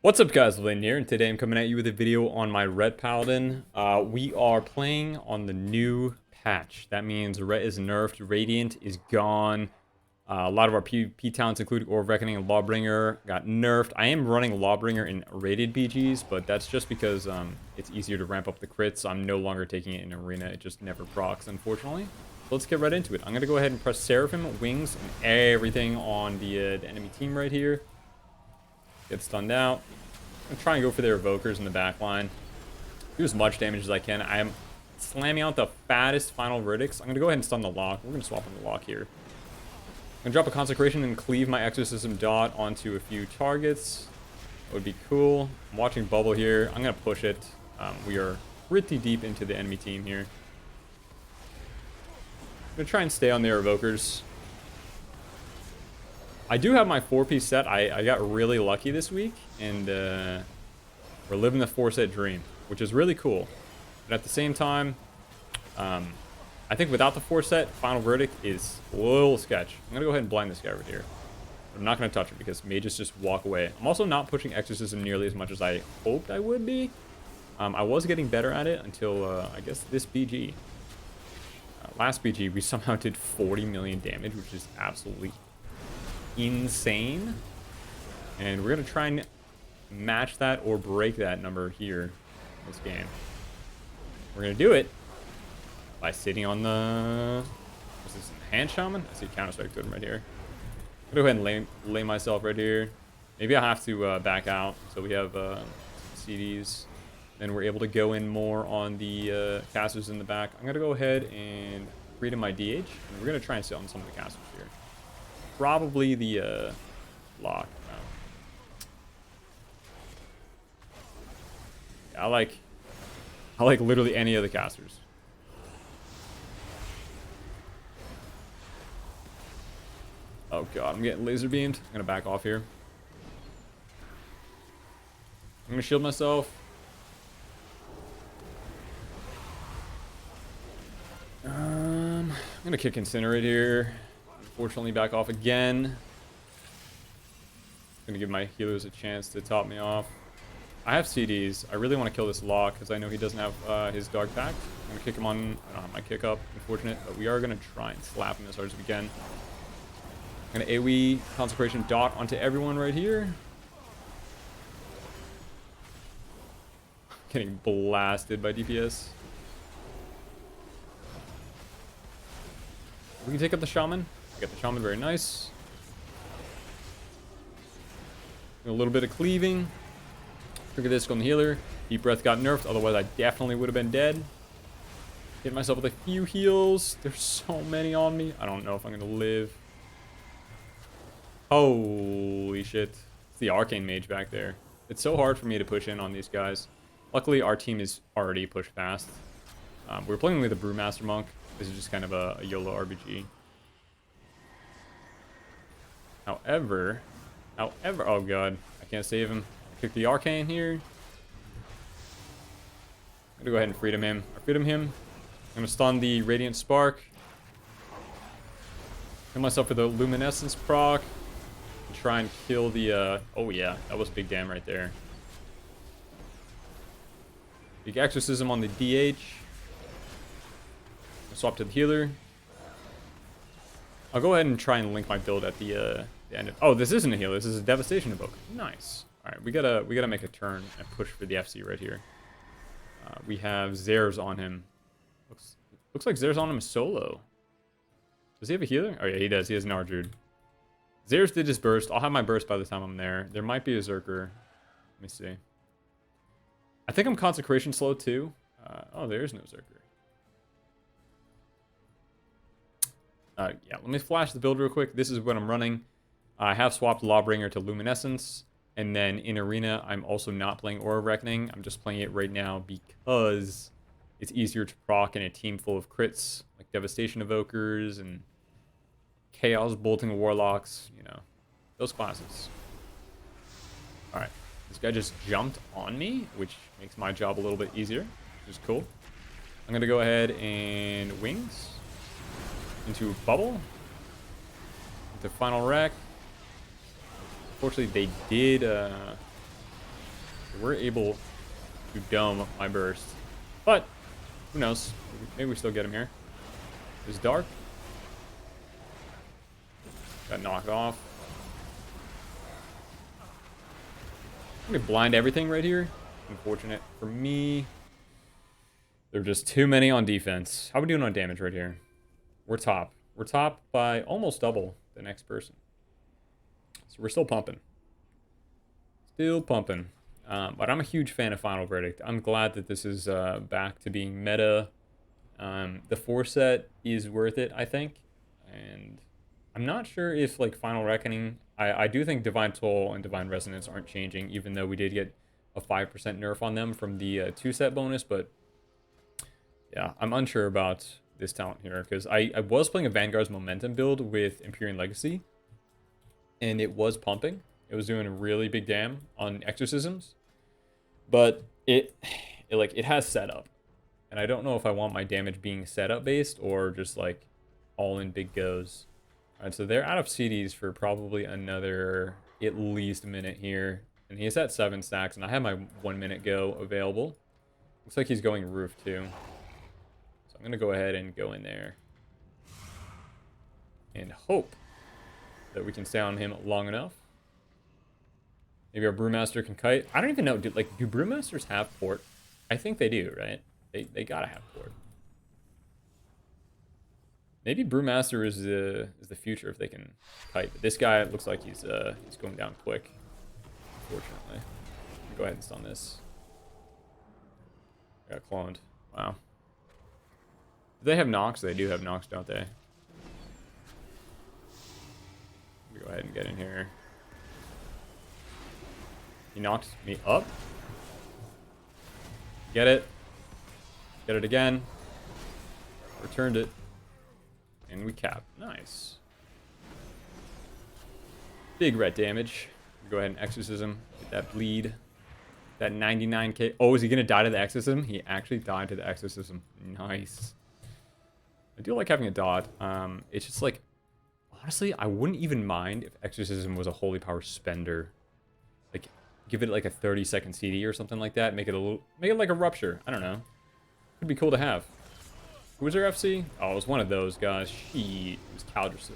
What's up guys, Lvladen here, and today I'm coming at you with a video on my Ret Paladin. We are playing on the new patch. That means Ret is nerfed, Radiant is gone. A lot of our PvP talents, including Orb Reckoning and Lawbringer, got nerfed. I am running Lawbringer in rated BGs, but that's just because it's easier to ramp up the crits. I'm no longer taking it in Arena. It just never procs, unfortunately. So let's get right into it. I'm going to go ahead and press Seraphim, Wings, and everything on the enemy team right here. Get stunned out. I'm gonna try and go for their evokers in the back line. Do as much damage as I can. I am slamming out the fattest final verdicts. I'm gonna go ahead and stun the lock. We're gonna swap on the lock here. I'm gonna drop a consecration and cleave my exorcism dot onto a few targets. That would be cool. I'm watching bubble here. I'm gonna push it. We are pretty deep into the enemy team here. I'm gonna try and stay on their evokers. I do have my 4-piece set. I got really lucky this week, and we're living the 4-set dream, which is really cool. But at the same time, I think without the 4-set, Final Verdict is a little sketch. I'm going to go ahead and blind this guy right here. I'm not going to touch it because mages just walk away. I'm also not pushing Exorcism nearly as much as I hoped I would be. I was getting better at it until, I guess, this BG. Last BG, we somehow did 40 million damage, which is absolutely insane, and we're gonna try and match that or break that number here in this game. We're gonna do it by sitting on the what's this, hand shaman? I see counter strike totem right here. I'm gonna go ahead and lay myself right here. Maybe I have to back out so we have CDs. Then we're able to go in more on the casters in the back. I'm gonna go ahead and freedom my DH, and we're gonna try and sit on some of the casters here. Probably the lock. Yeah, I like literally any of the casters. Oh god, I'm getting laser beamed. I'm gonna back off here. I'm gonna shield myself. I'm gonna kick Incinerate here. Unfortunately, back off again. Gonna give my healers a chance to top me off. I have CDs. I really want to kill this lock because I know he doesn't have his Dark Pact. I'm gonna kick him on my kick up. Unfortunate, but we are gonna try and slap him as hard as we can. I'm gonna AoE Consecration dot onto everyone right here. Getting blasted by DPS. We can take up the shaman. Get the shaman, very nice. A little bit of cleaving. Trigger this on the healer. Deep breath got nerfed, otherwise I definitely would have been dead. Hit myself with a few heals. There's so many on me. I don't know if I'm gonna live. Holy shit. It's the arcane mage back there. It's so hard for me to push in on these guys. Luckily our team is already pushed fast. We're playing with a Brewmaster Monk. This is just kind of a YOLO RBG. However, oh god, I can't save him. I kick the arcane here. I'm gonna go ahead and freedom him. I freedom him. I'm gonna stun the Radiant Spark. Kill myself with a Luminescence proc. And try and kill the, oh yeah, that was big damn right there. Big Exorcism on the DH. Swap to the healer. I'll go ahead and try and link my build at the end of, oh, this isn't a healer, this is a devastation evoke. Nice. All right, we gotta make a turn and push for the FC right here. We have Zers on him. Looks like Zers on him solo. Does he have a healer? Oh yeah, he does. He has an Ardruid. Zers did his burst. I'll have my burst by the time I'm there. There might be a Zerker. Let me see. I think I'm consecration slow too. Oh, there is no Zerker. Yeah, let me flash the build real quick. This is what I'm running. I have swapped Lawbringer to Luminescence. And then in Arena, I'm also not playing Aura Reckoning. I'm just playing it right now because it's easier to proc in a team full of crits, like Devastation Evokers and Chaos Bolting Warlocks, you know, those classes. Alright, this guy just jumped on me, which makes my job a little bit easier, which is cool. I'm going to go ahead and Wings into Bubble, into Final Wreck. Unfortunately, they did We're able to dome my burst. But, who knows? Maybe we still get him here. It's dark. Got knocked off. I'm gonna blind everything right here. Unfortunate for me. There are just too many on defense. How are we doing on damage right here? We're top. We're top by almost double the next person. So we're still pumping. Still pumping. But I'm a huge fan of Final Verdict. I'm glad that this is back to being meta. The 4 set is worth it, I think. And I'm not sure if like Final Reckoning... I do think Divine Toll and Divine Resonance aren't changing, even though we did get a 5% nerf on them from the 2 set bonus, but yeah, I'm unsure about this talent here, because I was playing a Vanguard's Momentum build with Empyrean Legacy, and it was pumping. It was doing a really big dam on exorcisms, but it has setup, and I don't know if I want my damage being setup based or just like all in big goes. All right, so they're out of CDs for probably another at least minute here, and he's at 7 stacks, and I have my 1 minute go available. Looks like he's going roof too. I'm going to go ahead and go in there and hope that we can stay on him long enough. Maybe our Brewmaster can kite. I don't even know. Do Brewmasters have port? I think they do, right? They got to have port. Maybe Brewmaster is the future if they can kite. But this guy looks like he's going down quick, unfortunately. Go ahead and stun this. Got cloned. Wow. Do they have Nox? They do have Nox, don't they? Let me go ahead and get in here. He knocked me up. Get it. Get it again. Returned it. And we cap. Nice. Big ret damage. Go ahead and exorcism. Get that bleed. That 99k. Oh, is he going to die to the exorcism? He actually died to the exorcism. Nice. I do like having a dot. It's just like, honestly, I wouldn't even mind if exorcism was a holy power spender. Like, give it like a 30-second CD or something like that. Make it like a rupture. I don't know. Could be cool to have. Who was their FC? Oh, it was one of those guys. Shit. It was Caldersil.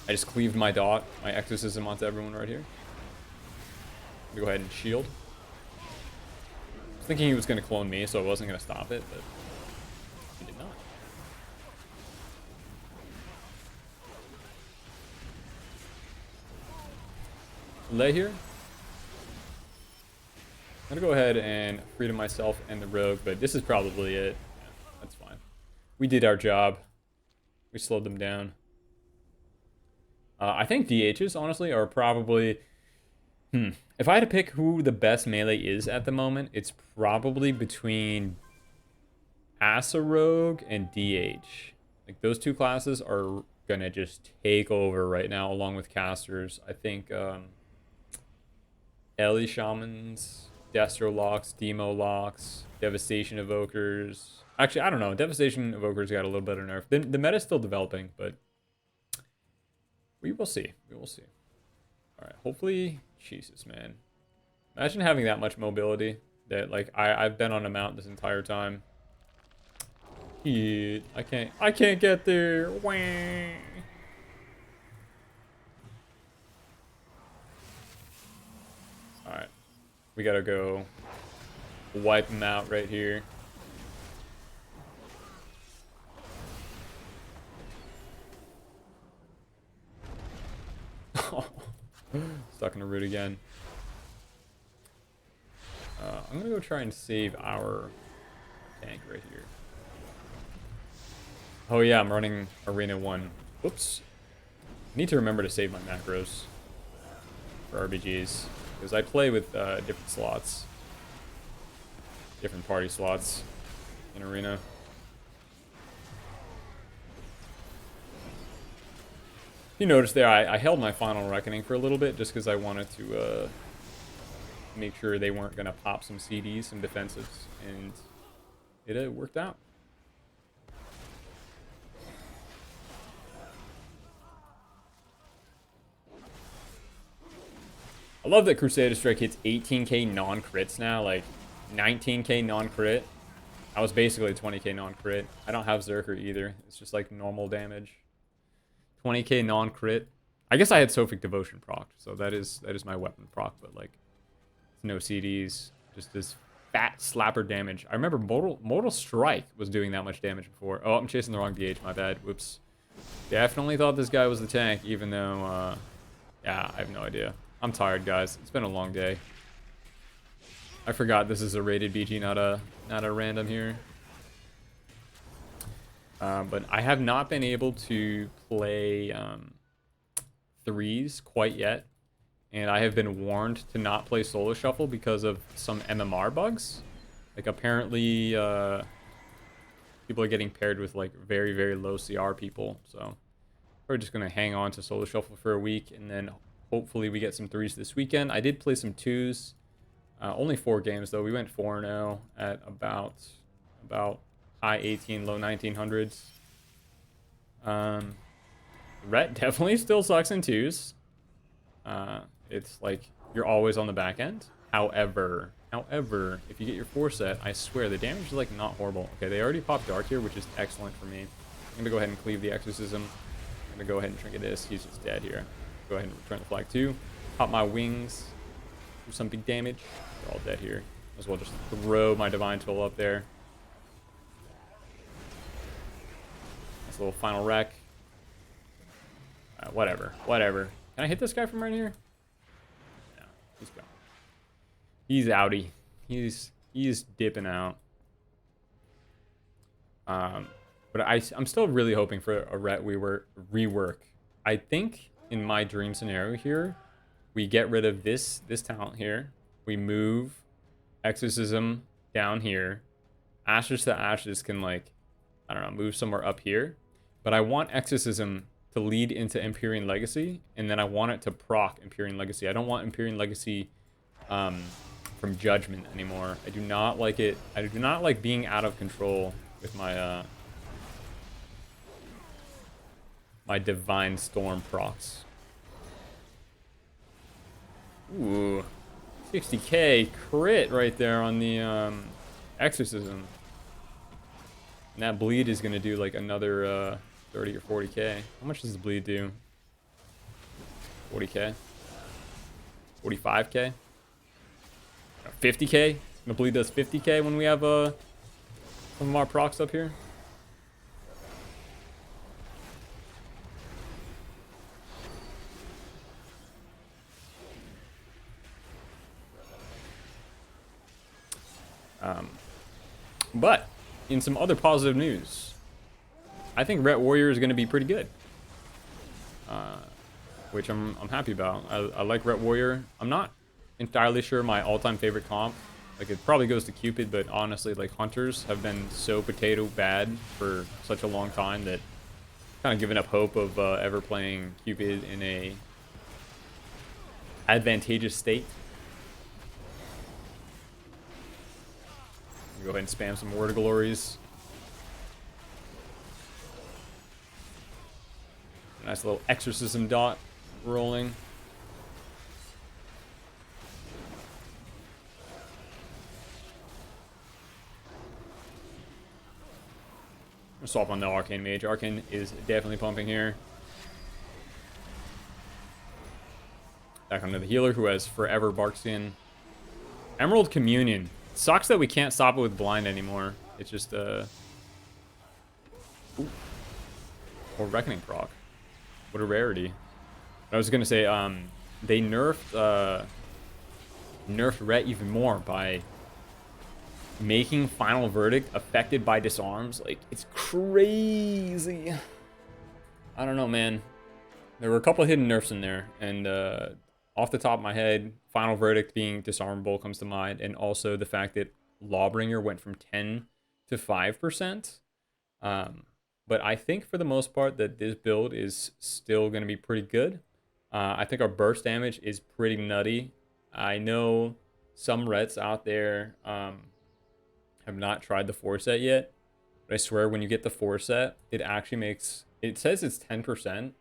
I just cleaved my dot, my exorcism onto everyone right here. Let me go ahead and shield. I was thinking he was going to clone me, so I wasn't going to stop it, but he did not. Lay here. I'm going to go ahead and freedom myself and the rogue, but this is probably it. Yeah, that's fine. We did our job. We slowed them down. I think DHs, honestly, are probably... If I had to pick who the best melee is at the moment, it's probably between Asa Rogue and DH. Like, those two classes are going to just take over right now, along with casters. I think Ellie Shamans... Destro locks, Demo locks, Devastation Evokers. Actually, I don't know. Devastation Evokers got a little better nerf. The meta's still developing, but we will see. We will see. All right. Hopefully, Jesus, man. Imagine having that much mobility. That like I've been on a mount this entire time. Shit, I can't get there. Wah. All right. We gotta go wipe him out right here. Stuck in a root again. I'm gonna go try and save our tank right here. Oh yeah, I'm running Arena 1. Whoops. I need to remember to save my macros for RBGs. Because I play with different slots. Different party slots in Arena. If you notice there, I held my Final Reckoning for a little bit just because I wanted to make sure they weren't going to pop some CDs, some defensives, and it worked out. I love that Crusader Strike hits 18k non-crits now, like 19k non-crit. I was basically 20k non-crit. I don't have Zerker either. It's just like normal damage. 20k non-crit. I guess I had Sophic Devotion procced, so that is my weapon proc, but like it's no CDs, just this fat slapper damage. I remember Mortal Strike was doing that much damage before. Oh, I'm chasing the wrong DH, my bad. Whoops. Definitely thought this guy was the tank, even though, yeah, I have no idea. I'm tired, guys. It's been a long day. I forgot this is a rated BG, not a random here. But I have not been able to play threes quite yet. And I have been warned to not play Solo Shuffle because of some MMR bugs. Like, apparently, people are getting paired with, like, very, very low CR people. So, we're just going to hang on to Solo Shuffle for a week. And then, hopefully, we get some threes this weekend. I did play some twos. Only 4 games, though. We went 4-0 at about high 18, low 1900s. Ret definitely still sucks in twos. It's like you're always on the back end. However, if you get your 4 set, I swear the damage is like not horrible. Okay, they already popped Dark here, which is excellent for me. I'm gonna go ahead and cleave the Exorcism. I'm gonna go ahead and trinket this. He's just dead here. Go ahead and return the flag 2. Pop my wings. Do some big damage. They're all dead here. As well just throw my Divine Toll up there. Nice little final wreck. Whatever. Can I hit this guy from right here? No, he's gone. He's outie. He's dipping out. But I'm still really hoping for a Ret rework. I think in my dream scenario here, we get rid of this talent here. We move Exorcism down here. Ashes to Ashes can, like, I don't know, move somewhere up here. But I want Exorcism to lead into Empyrean Legacy, and then I want it to proc Empyrean Legacy. I don't want Empyrean Legacy from Judgment anymore. I do not like it. I do not like being out of control with my my Divine Storm procs. Ooh, 60k crit right there on the Exorcism. And that bleed is gonna do like another 30 or 40k. How much does the bleed do? 40k? 45k? 50k? The bleed does 50k when we have some of our procs up here. But in some other positive news, I think Ret Warrior is going to be pretty good, which I'm happy about. I like Ret Warrior. I'm not entirely sure my all-time favorite comp. Like, it probably goes to Cupid, but honestly, like, Hunters have been so potato bad for such a long time that kind of given up hope of ever playing Cupid in a advantageous state. Go ahead and spam some Word of Glories. Nice little Exorcism dot rolling. I'm swap on the Arcane Mage. Arcane is definitely pumping here. Back onto the healer, who has Forever Barkskin. Emerald Communion. Sucks that we can't stop it with blind anymore. It's just Ooh. Or Reckoning proc. What a rarity. I was gonna say, they nerfed Ret even more by making Final Verdict affected by disarms. Like, it's crazy. I don't know, man. There were a couple of hidden nerfs in there, and off the top of my head, Final Verdict being disarmable comes to mind, and also the fact that Lawbringer went from 10 to 5%. But I think for the most part that this build is still going to be pretty good. I think our burst damage is pretty nutty. I know some Rets out there have not tried the 4 set yet, but I swear when you get the 4 set, it actually makes, it says it's 10%,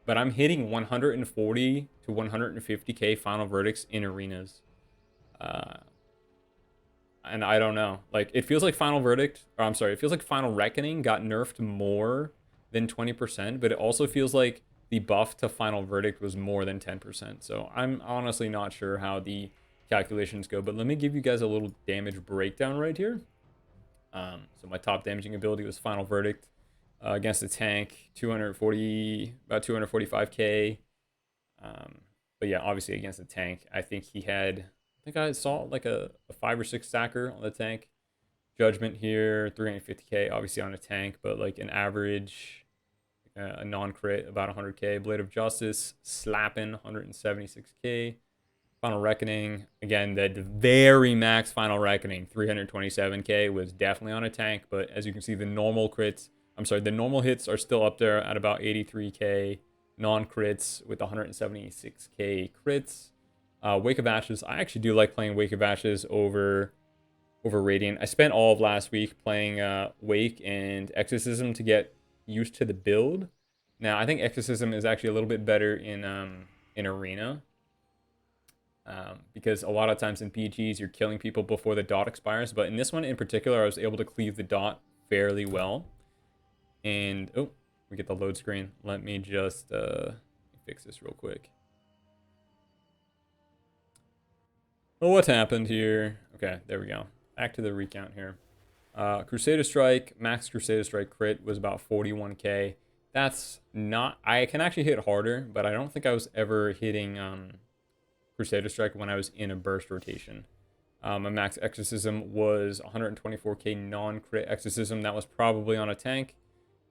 but I'm hitting 140 to 150k final verdicts in arenas. And I don't know. Like, it feels like Final Verdict, or I'm sorry, it feels like Final Reckoning got nerfed more than 20%, but it also feels like the buff to Final Verdict was more than 10%. So I'm honestly not sure how the calculations go, but let me give you guys a little damage breakdown right here. So my top damaging ability was Final Verdict against the tank, 240, about 245k. But yeah, obviously against the tank, I think he had, I think I saw like a 5 or 6 stacker on the tank. Judgment here, 350k, obviously on a tank, but like an average, a non-crit, about 100k. Blade of Justice, slapping, 176k. Final Reckoning, again, the very max Final Reckoning, 327k, was definitely on a tank, but as you can see, the normal crits, I'm sorry, the normal hits are still up there at about 83k. Non-crits with 176k crits. Wake of Ashes, I actually do like playing Wake of Ashes over Radiant. I spent all of last week playing Wake and Exorcism to get used to the build. Now, I think Exorcism is actually a little bit better in Arena. Because a lot of times in PGs, you're killing people before the dot expires. But in this one in particular, I was able to cleave the dot fairly well. And, oh, we get the load screen. Let me just fix this real quick. Oh, what happened here? Okay, there we go. Back to the recount here. Crusader Strike, max Crusader Strike crit was about 41k. That's not... I can actually hit harder, but I don't think I was ever hitting Crusader Strike when I was in a burst rotation. My max Exorcism was 124k non-crit Exorcism. That was probably on a tank.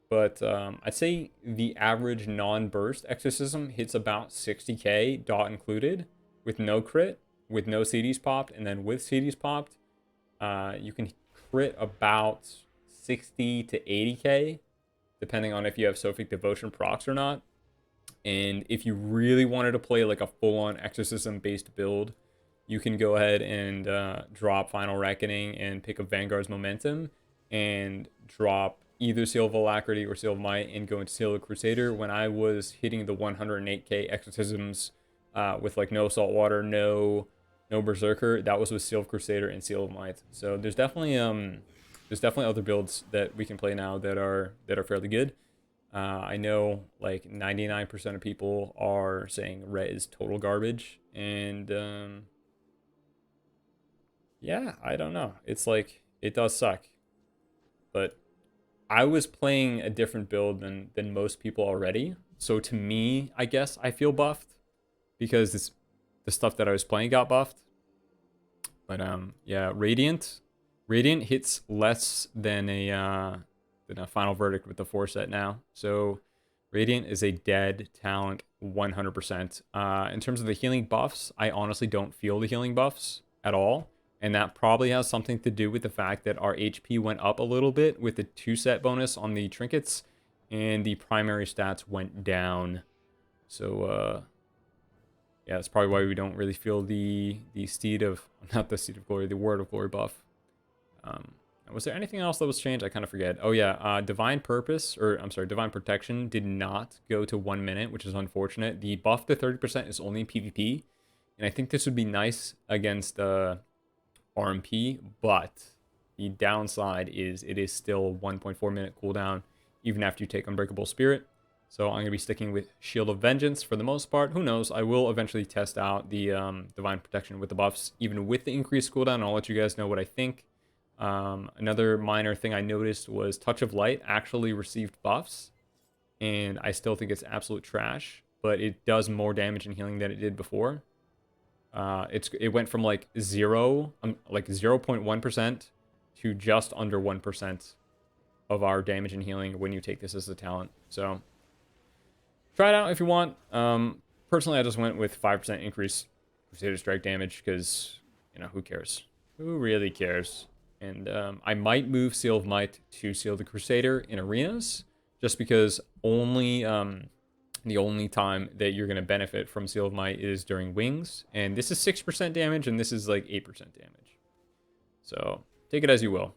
But I'd say the average non-burst Exorcism hits about 60k, dot included, with no crit, with no CDs popped, and then with CDs popped, you can crit about 60 to 80k, depending on if you have Sophic Devotion procs or not. And if you really wanted to play like a full-on Exorcism-based build, you can go ahead and drop Final Reckoning and pick up Vanguard's Momentum and drop either Seal of Alacrity or Seal of Might and go into Seal of Crusader. When I was hitting the 108k Exorcisms with like no Saltwater, no Berserker, that was with Seal of Crusader and Seal of Might. So there's definitely other builds that we can play now that are fairly good. I know like 99% of people are saying Ret is total garbage, and yeah, I don't know. It's like, it does suck, but I was playing a different build than most people already. So to me, I guess I feel buffed because the stuff that I was playing got buffed. But yeah, Radiant hits less than a Final Verdict with the 4 set now. So Radiant is a dead talent 100%. In terms of the healing buffs, I honestly don't feel the healing buffs at all. And that probably has something to do with the fact that our HP went up a little bit with the 2 set bonus on the trinkets, and the primary stats went down. So yeah, that's probably why we don't really feel the Steed of, not the Steed of Glory, the Word of Glory buff. Was there anything else that was changed? I kind of forget. Oh yeah, Divine Purpose, or I'm sorry, Divine Protection did not go to 1 minute, which is unfortunate. The buff to 30% is only in PvP, and I think this would be nice against RMP, but the downside is it is still 1.4 minute cooldown even after you take Unbreakable Spirit. So I'm going to be sticking with Shield of Vengeance for the most part. Who knows? I will eventually test out the Divine Protection with the buffs, even with the increased cooldown. I'll let you guys know what I think. Another minor thing I noticed was Touch of Light actually received buffs, and I still think it's absolute trash, but it does more damage and healing than it did before. It went from like 0.1% to just under 1% of our damage and healing when you take this as a talent. So try it out if you want. Personally, I just went with 5% increase Crusader Strike damage because, you know, who cares? Who really cares? And I might move Seal of Might to Seal of the Crusader in arenas, just because the only time that you're going to benefit from Seal of Might is during wings. And this is 6% damage, and this is like 8% damage. So take it as you will.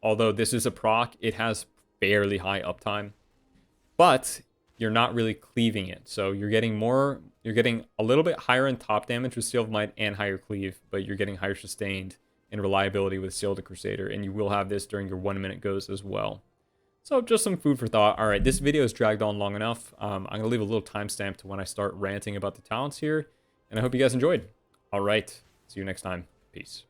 Although this is a proc, it has fairly high uptime. But you're not really cleaving it. So you're getting a little bit higher in top damage with Seal of Might and higher cleave, but you're getting higher sustained and reliability with Seal of the Crusader, and you will have this during your 1 minute goes as well. So just some food for thought. All right, this video is dragged on long enough. I'm going to leave a little timestamp to when I start ranting about the talents here, and I hope you guys enjoyed. All right, see you next time. Peace.